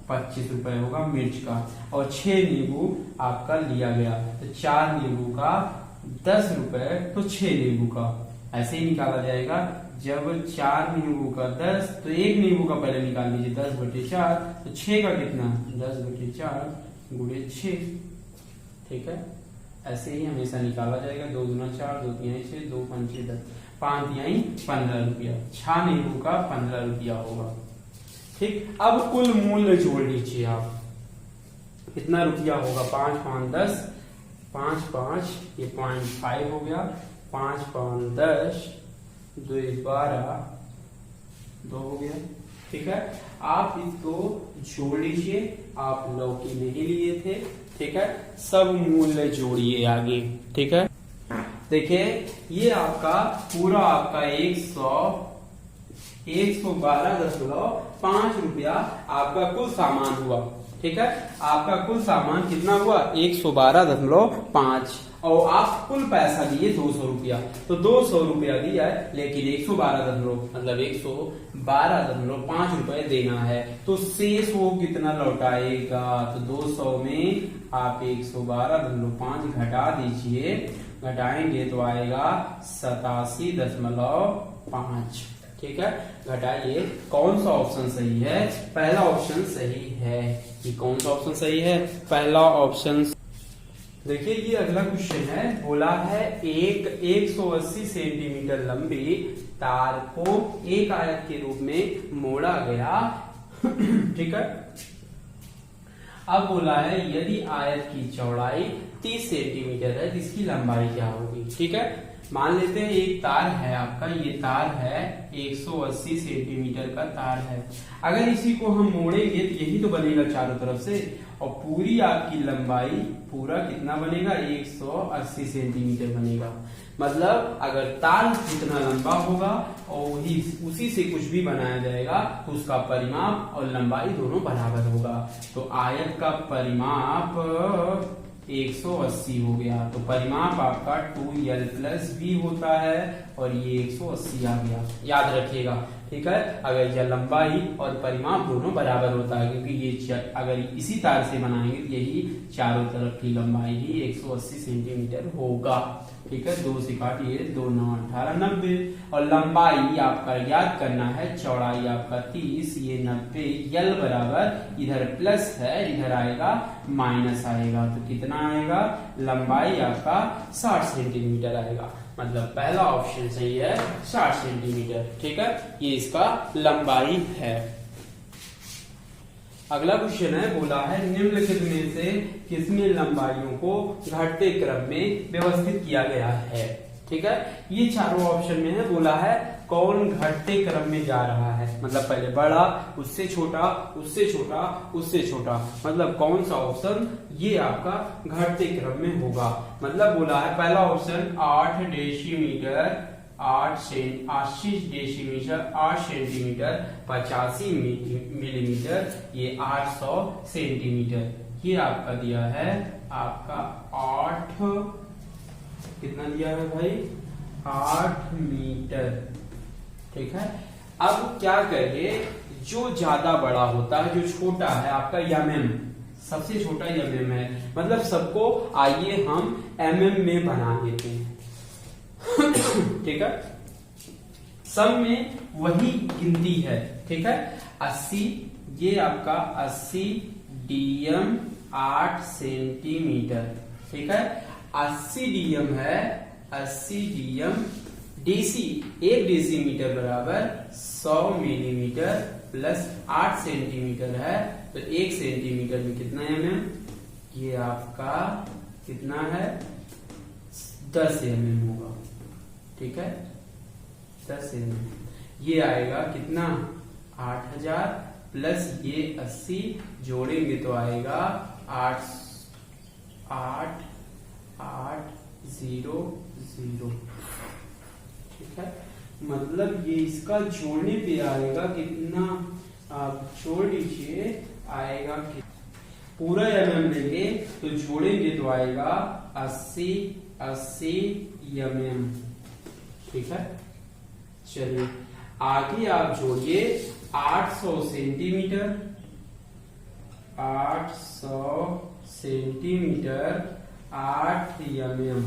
25 रुपए होगा मिर्च का। और 6 नींबू आपका लिया गया, तो 4 नींबू का 10 रुपए, तो 6 नींबू का ऐसे ही निकाला जाएगा। जब 4 नींबू का 10, तो 1 नींबू का पहले निकाल लीजिए, 10/4, तो 6 का कितना? 10/4 गुणे 6। ठीक है, ऐसे ही हमेशा निकाला जाएगा। 2 दूना 4, 2 तिहाई 6, 2 पंचे 10, 5 तिहाई 15 रुपया। 6 नींबू का 15 रुपया होगा। ठीक, अब कुल मूल्य जोड़ लीजिए आप, कितना रुपया होगा? 5 5 10, 5 5 ये 0.5 हो गया, 5 5 10, 2 12, 2 हो गया। ठीक है, आप इसको जोड़ लीजिए। आप लौकी नहीं लिए थे, ठीक है, सब मूल्य जोड़िए आगे। ठीक है, देखिए ये आपका पूरा आपका 112.5 रुपया आपका कुल सामान हुआ। ठीक है, आपका कुल सामान कितना हुआ? 112.5, और आप कुल पैसा दिए 200 रुपया, तो 200 रुपया दिया है, लेकिन 112.5 रुपए देना है, तो शेष वो कितना लौटाएगा? तो 200 में आप 112.5 घटा दीजिए, घटाएंगे तो आएगा 87.5। ठीक है, घटाइए। कौन सा ऑप्शन सही है? पहला ऑप्शन सही है। कि कौन सा ऑप्शन सही है? पहला ऑप्शन। देखिए ये अगला क्वेश्चन है, बोला है एक 180 सेंटीमीटर लंबी तार को एक आयत के रूप में मोड़ा गया। ठीक है, अब बोला है यदि आयत की चौड़ाई 30 सेंटीमीटर है तो इसकी लंबाई क्या होगी? ठीक है, मान लेते हैं एक तार है आपका, ये तार है 180 सेंटीमीटर का तार है। अगर इसी को हम मोड़ेंगे तो यही तो बनेगा चारों तरफ से, और पूरी आपकी लंबाई पूरा कितना बनेगा? 180 सेंटीमीटर बनेगा। मतलब अगर तार जितना लंबा होगा और वही उसी से कुछ भी बनाया जाएगा तो उसका परिमाप और लंबाई दोनों बराबर होगा। तो आयत का परिमाप 180 हो गया, तो परिमाप आपका 2l+b होता है, और ये 180 आ गया, याद रखिएगा। ठीक है, अगर यह लंबाई और परिमाप दोनों बराबर होता है, क्योंकि ये अगर इसी तार से बनाएंगे तो यही चारों तरफ की लंबाई ही 180 सेंटीमीटर होगा। ठीक है, 2 से काटिए, 2 9 18 90। और लंबाई आपका याद करना है, चौड़ाई आपका 30, ये 90, यल बराबर इधर प्लस है, इधर आएगा माइनस आएगा, तो कितना आएगा, लंबाई आपका 60 सेंटीमीटर आएगा। मतलब पहला ऑप्शन सही है, 60 सेंटीमीटर। ठीक है, ये इसका लंबाई है। अगला क्वेश्चन है, बोला है निम्नलिखित में से किसमें लंबाइयों को घटते क्रम में व्यवस्थित किया गया है। ठीक है, ये चारों ऑप्शन में है, बोला है कौन घटते क्रम में जा रहा है, मतलब पहले बड़ा, उससे छोटा, उससे छोटा, उससे छोटा, मतलब कौन सा ऑप्शन ये आपका घटते क्रम में होगा। मतलब बोला है पहला option 8 decimetre 80 decimetre 8 centimetre 85 millimetre, ये 800 सेंटीमीटर, ये आपका दिया है आपका 8, कितना दिया है भाई, 8 मीटर। ठीक है, अब क्या करिए, जो ज्यादा बड़ा होता है, जो छोटा है आपका mm, सबसे छोटा mm है, मतलब सबको आइए हम mm में बना देते हैं। ठीक है, सब में वही गिनती है। ठीक है, 80, ये आपका 80 dm 8 सेंटीमीटर। ठीक है, 80 dm है, 80 dm डेसी, 1 डेसीमीटर बराबर 100 मिलीमीटर प्लस 8 सेंटीमीटर है, तो 1 सेंटीमीटर में कितना mm, ये आपका कितना है, 10 mm होगा। ठीक है, 10 mm, ये आएगा कितना, 8000 प्लस ये 80 जोड़ेंगे तो आएगा 8 8 8 0 0। ठीक है, मतलब ये इसका जोड़ने पे आएगा कितना, आप जोड़ लीजिए, आएगा पूरा mm लेंगे तो जोड़ेंगे तो आएगा 80 80 mm। ठीक है, चलिए आगे आप जोड़िए 800 सेंटीमीटर 800 सेंटीमीटर 8 mm।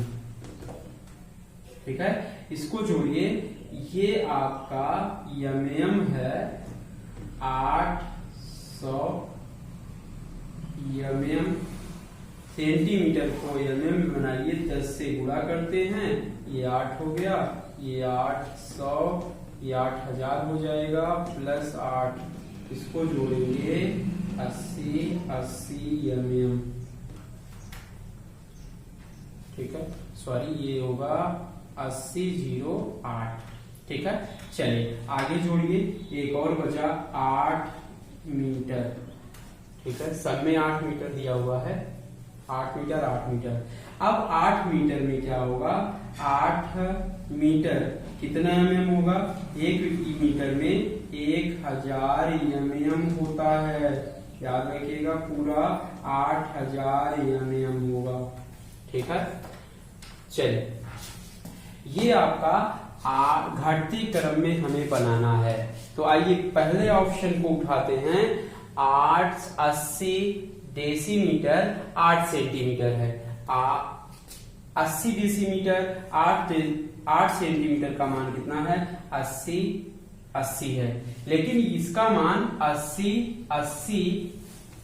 ठीक है, इसको जोड़िए, ये आपका mm है, 800 mm, सेंटीमीटर को mm में बनाइए, 10 से गुणा करते हैं, ये 8 हो गया, ये 800, ये 8000 हो जाएगा, प्लस 8, इसको जोड़ेंगे 80 80 mm। ठीक है, सॉरी ये होगा 80 08। ठीक है, चलिए आगे जोड़िए, एक और बचा 8 मीटर। ठीक है, सब में 8 मीटर दिया हुआ है, 8 मीटर 8 मीटर। अब 8 मीटर में क्या होगा, 8 मीटर कितना mm होगा, 1 मीटर में 1000 mm होता है, याद रखिएगा, पूरा 8000 mm होगा। ठीक है, चलिए ये आपका घटते क्रम में हमें बनाना है, तो आइए पहले ऑप्शन को उठाते हैं। 80 डेसीमीटर 8 सेंटीमीटर है, 80 डेसीमीटर 8 सेंटीमीटर का मान कितना है, 80 है, लेकिन इसका मान 80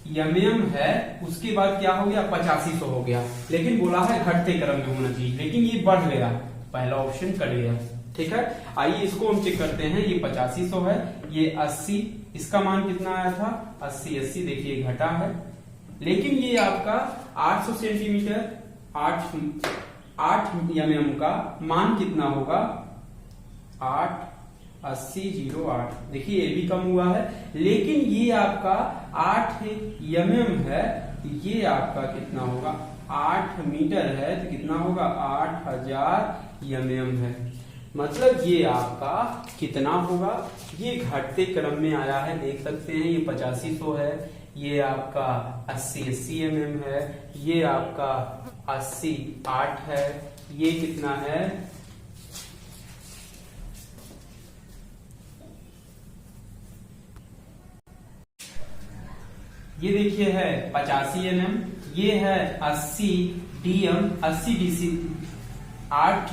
mm है, उसके बाद क्या हो गया, 8500 हो गया, लेकिन बोला है घटते क्रम में होना चाहिए, लेकिन ये बढ़ गया, पहला ऑप्शन कट गया। ठीक है, आइए इसको हम चेक करते हैं, ये 8500 है, ये 80, इसका मान कितना आया था, 80 देखिए घटा है, लेकिन ये आपका 800 सेंटीमीटर 8 mm का मान कितना होगा, 80 08। देखिए ये भी कम हुआ है, लेकिन ये आपका 8 mm है, ये आपका कितना होगा, 8 मीटर है, तो कितना होगा, 8000 mm है। मतलब ये आपका कितना होगा, ये घटते क्रम में आया है, देख सकते हैं, ये 8500 है, ये आपका 80 mm है, ये आपका 80 8 है, ये कितना है, ये देखिए है 85 mm, ये है 80 dm 80 DC 8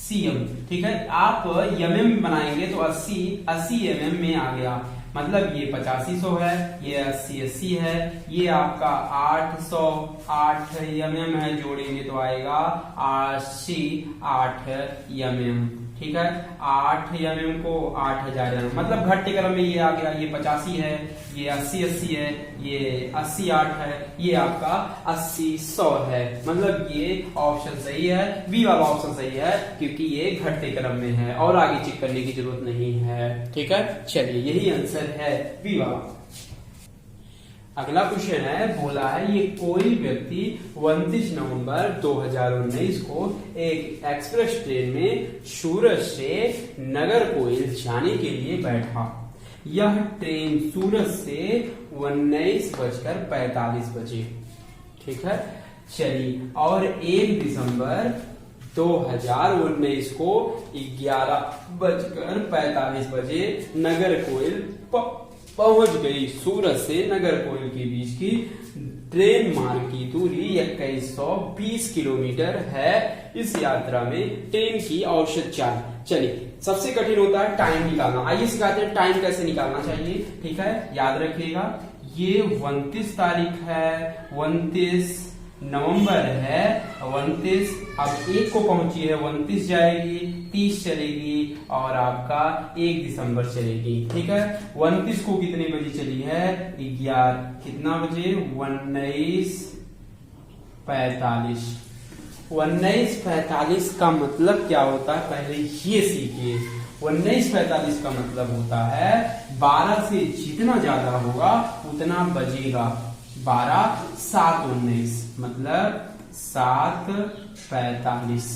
cm, ठीक है। आप mm बनाएंगे तो 80 mm में आ गया, मतलब ये 8500 है, ये 80 है, ये आपका 8 mm है, जोड़ेंगे तो आएगा 8 mm, ठीक है। 8 mm को 8000 mm, मतलब घटते क्रम में ये आ गया, ये 85 है, ये 80 है, ये 80 है, ये आपका 80 है, मतलब ये ऑप्शन सही है, बी वाला ऑप्शन सही है, क्योंकि ये घटते क्रम में है और आगे चेक करने की जरूरत नहीं है, ठीक है। चलिए यही आंसर है बी वाला। अगला क्वेश्चन है, बोला है ये कोई व्यक्ति 29 नवंबर 2019 को एक एक्सप्रेस ट्रेन में सूरत से नागरकोइल जाने के लिए बैठा। यह ट्रेन सूरत से 19:45 बजे, ठीक है। चलिए, और 1 दिसंबर 2019 को 11:45 बजे नागरकोइल पहुंच गई। सूरत से नागरकोइल के बीच की ट्रेन मार्ग की दूरी 2120 किलोमीटर है। इस यात्रा में ट्रेन की औसत चाल, चलिए सबसे कठिन होता है टाइम निकालना। आइए सिखाते हैं टाइम कैसे निकालना चाहिए, ठीक है। याद रखिएगा, ये 29 तारीख है, 29 नवंबर है, 29 अब 1 को पहुंची है, 29 जाएगी, 30 चलेगी और आपका 1 दिसंबर चलेगी, ठीक है। 29 को कितने बजे चली है, 11 कितना बजे, 19:45। 19:45 का मतलब क्या होता है, पहले ये सीखिए। 19:45 का मतलब होता है 12 से जितना ज्यादा होगा उतना बजेगा। 12 7 19 मतलब 7:45।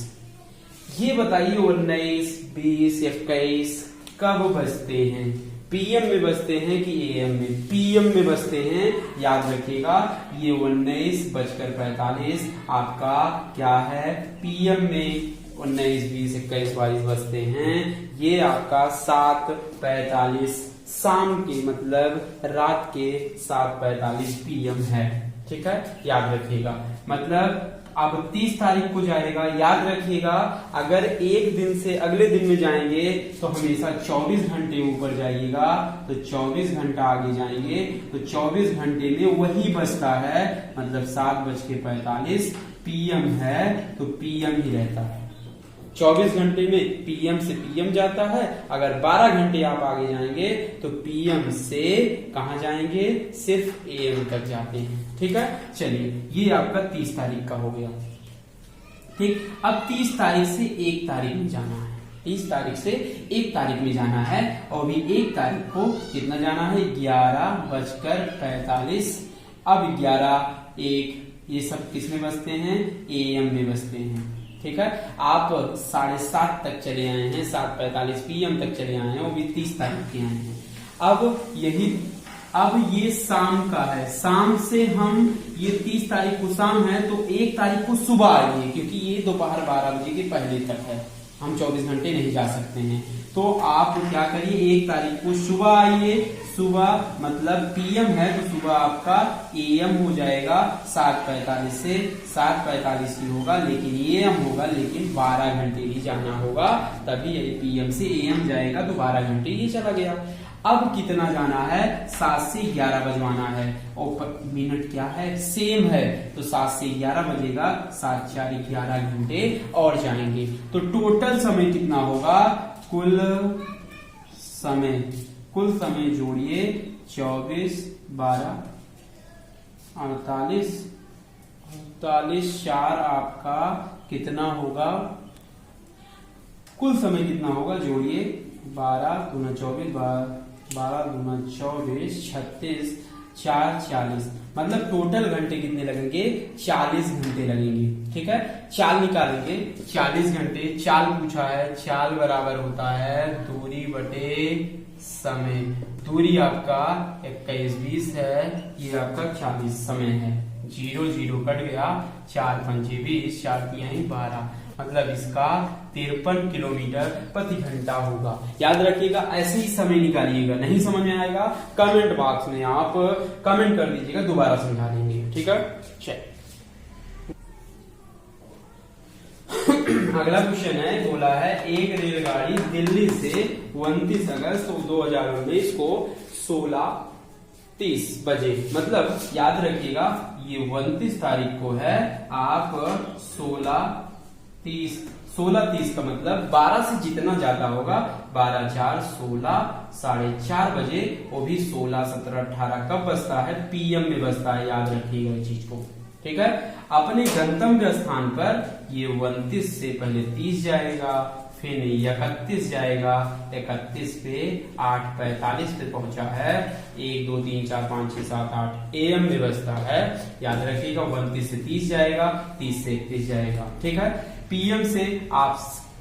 ये बताइए 19, 20, 21 कब बजते हैं, पीएम में बजते हैं कि एएम में? पीएम में बजते हैं, याद रखिएगा। ये 19:45 आपका क्या है, पीएम में 19, 20, 21, 22 बजते हैं। ये आपका 7:45 शाम के, मतलब रात के 7:45 पीएम है, ठीक है, याद रखिएगा। मतलब अब 30 तारीख को जाएगा, याद रखिएगा। अगर एक दिन से अगले दिन में जाएंगे तो हमेशा 24 घंटे ऊपर जाइएगा, तो 24 घंटा आगे जाएंगे तो 24 घंटे में वही बचता है, मतलब 7:45 पीएम है तो पीएम ही रहता है। 24 घंटे में पीएम से पीएम जाता है। अगर 12 घंटे आप आगे जाएंगे तो पीएम से कहां जाएंगे, सिर्फ एएम तक जाते हैं, ठीक है। चलिए, ये आपका 30 तारीख का हो गया, ठीक। अब 30 तारीख से 1 तारीख में जाना है, 30 तारीख से 1 तारीख में जाना है, और भी 1 तारीख को कितना जाना है, 11:45। अब 11, 1 ये सब किसमें बजते हैं, एएम में बजते हैं, ठीक है। आप 7:30 तक चले आए हैं, 7:45 पीएम तक चले आए हैं, वो भी 30 तारीख के आए हैं। अब ये शाम का है, शाम से हम, ये 30 तारीख को शाम है तो 1 तारीख को सुबह आइए, क्योंकि ये दोपहर 12 बजे के पहले तक है, हम 24 घंटे नहीं जा सकते हैं। तो आप क्या करिए, 1 तारीख को सुबह आइए। सुबह मतलब पीएम है तो सुबह आपका एएम हो जाएगा, 7:45 से 7:45 ही होगा, लेकिन एएम होगा, लेकिन 12 घंटे ही जाना होगा, तभी पीएम से एएम जाएगा तो 12 घंटे ही चला गया। अब कितना जाना है, 7 से 11 बजवाना है, और मिनट क्या है, सेम है, तो 7 से 11 बजेगा, 7 4 11 घंटे और जाएंगे। तो टोटल समय कितना होगा, कुल समय जोड़िए, 24 12 48 4 आपका कितना होगा, कुल समय कितना होगा, जोड़िए, 12 दूना 24, 12 दूना 24, 36, 4 40, मतलब टोटल घंटे कितने लगेंगे, 40 घंटे लगेंगे, ठीक है। चाल निकालेंगे, 40 घंटे चाल पूछा है, चाल बराबर होता है दूरी बटे समय। दूरी आपका 21-20 है, ये आपका 40 समय है, 0 0 कट गया, 4 5 20, 4 3 12, मतलब इसका 53 किलोमीटर प्रति घंटा होगा। याद रखिएगा, ऐसे ही समय निकालिएगा। नहीं समझ में आएगा कमेंट बॉक्स में आप कमेंट कर दीजिएगा, दोबारा समझा देंगे, ठीक है। चलिए अगला क्वेश्चन है, बोला है एक रेलगाड़ी दिल्ली से 29 अगस्त 2019 को 16:30 बजे, मतलब याद रखिएगा ये 29 तारीख को है, आप 16:30 का मतलब 12 से जितना ज्यादा होगा, 12, 4, 16, 4:30 बजे, वो भी 16, 17, 18 कब बजता है? PM में बजता है, याद रखिएगा इस चीज को। ठीक है, अपने गंतव्य स्थान पर ये 29 से पहले 30 जाएगा, फिर 31 जाएगा, 31 पे 8:45 पे पहुंचा है, 1, 2, 3, 4, 5, 6, 7, 8 AM में बजता है, याद रखिएगा 29 से 30 जाएगा, 30 से 31 जाएगा। ठीक है, PM से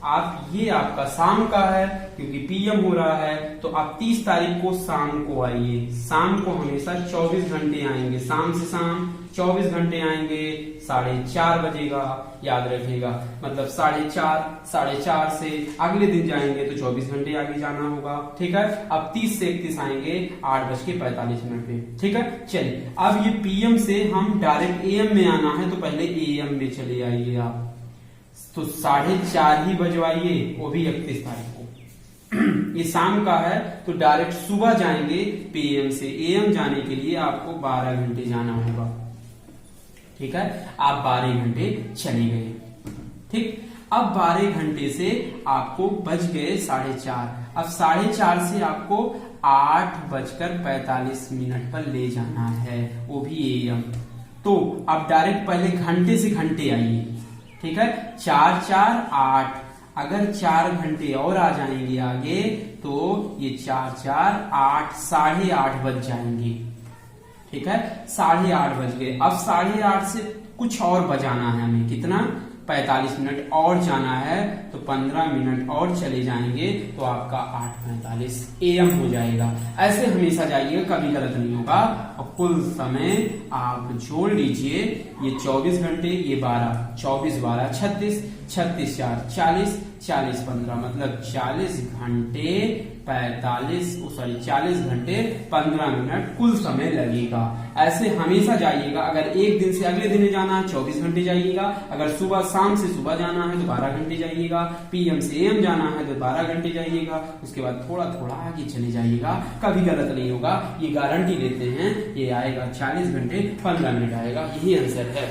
आप ये आपका शाम का है, क्योंकि PM हो रहा है, तो आप 30 तारीख को शाम को आइए। शाम को हमेशा 24 घंटे आएंगे, शाम से शाम 24 घंटे आएंगे, 4:30 बजेगा, याद रखिएगा, मतलब 4:30 से अगले दिन जाएंगे तो 24 घंटे आगे जाना होगा। ठीक है, अब 30 से 31 आएंगे 8:45 पे। ठीक है, चलिए अब ये PM से हम डायरेक्ट AM में आना है, तो पहले AM में चले आइए आप, तो 4:30 ही बजवाइए, वो भी 31 तारीख को। ये शाम का है तो डायरेक्ट सुबह जाएंगे PM से, AM जाने के लिए आपको 12 घंटे जाना होगा। ठीक है, आप 12 घंटे चले गए। ठीक, अब 12 घंटे से आपको बज गए 4:30, अब 4:30 से आपको 8:45 पर ले जाना है, वो भी AM। तो अब डायरेक्ट पहले घंटे से घंटे आइए। ठीक है, 4, 4, 8, अगर 4 घंटे और आ जाएंगे आगे तो ये 4, 4, 8, 8:30 बज जाएंगे। ठीक है, 8:30 बज गए, अब 8:30 से कुछ और बजाना है हमें, कितना? 45 मिनट और जाना है, तो 15 मिनट और चले जाएंगे तो आपका 8:45 AM हो जाएगा। ऐसे हमेशा जाइएगा, कभी गलत नहीं होगा। और कुल समय आप जोड़ लीजिए, ये 24 घंटे, ये 12, 24, 12, 36, 36, 4, 40, 40, 15, मतलब 40 घंटे 40 घंटे 15 मिनट कुल समय लगेगा। ऐसे हमेशा जाइएगा, अगर एक दिन से अगले दिन जाना है 24 घंटे जाइएगा, अगर सुबह शाम से सुबह जाना है तो 12 घंटे जाइएगा, PM से AM जाना है तो 12 घंटे जाइएगा, उसके बाद थोड़ा थोड़ा आगे चले जाइएगा, कभी गलत नहीं होगा, ये गारंटी देते हैं। ये आएगा 40 घंटे 15 मिनट आएगा, यही आंसर है।